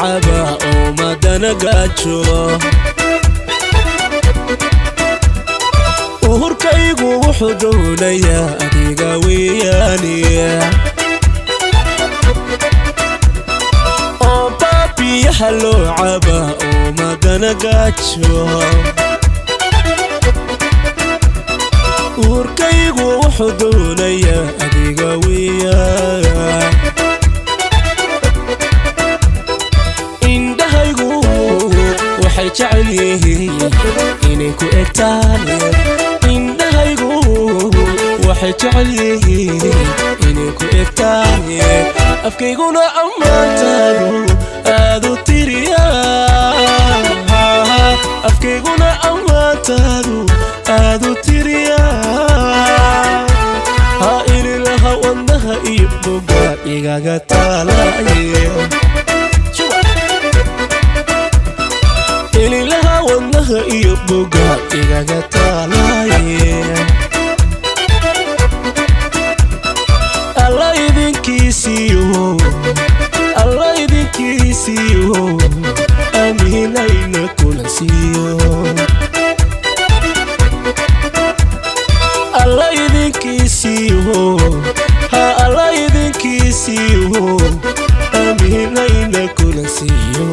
caba oo madana gaajo uhurkaygu wuxuu doonayaa adiga weeyaani oo baabiyaha loo caba oo madana gaajo uhurkaygu wuxuu doonayaa adiga weeyaa indhahaygu waxay jecel yihiin inay ku egtaan indhahaygu waxay jecel yihiin inay ku egtaan afkayguna ammaantaadu aad u tiriyaa afkayguna ammaantaadu aad u tiriyaa ha inilaha wadnaha iyo boga igaga taalaye inilaha wadnaha iyo boga igaga taalaye alla idinkiisiyo amiinayna kula siiyo alla idinkiisiyo alla idinkiisiyo amiinayna kula siiyo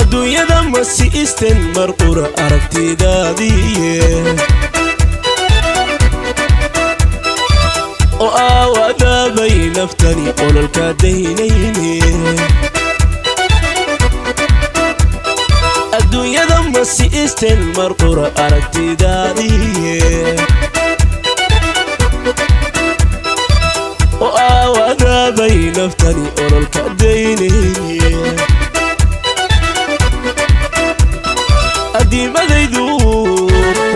adduunyada ma si isten mar qura aragtidaadiye oo aawadaabay naftani ololka daynayne adduunyada ma si isten mar qura aragtidaadiye oo aawadaabay naftani ololka daynayne adimadaydu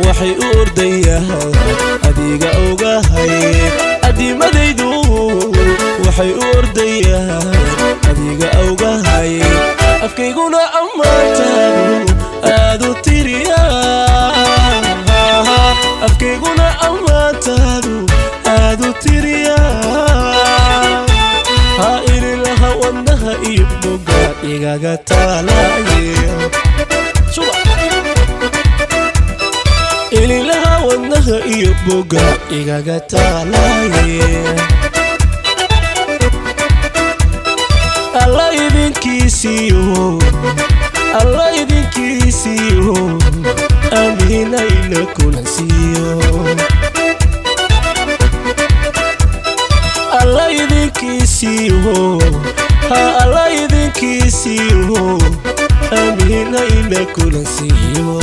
waxay u ordayaan adiga ogahay adimadaydu waxay u ordayaan adiga ogahay afkayguna ammaantaadu aad u tiriyaa afkayguna ammaantaadu aad u tiriyaa ha inilaha wadnaha iyo boga igaga taalaye inilaha wadnaha iyo boga igaga taalaye alla idinkiisiyo amiinayna kula siiyo alla idinkiisiyo alla idinkiisiyo amiinayna kula siiyo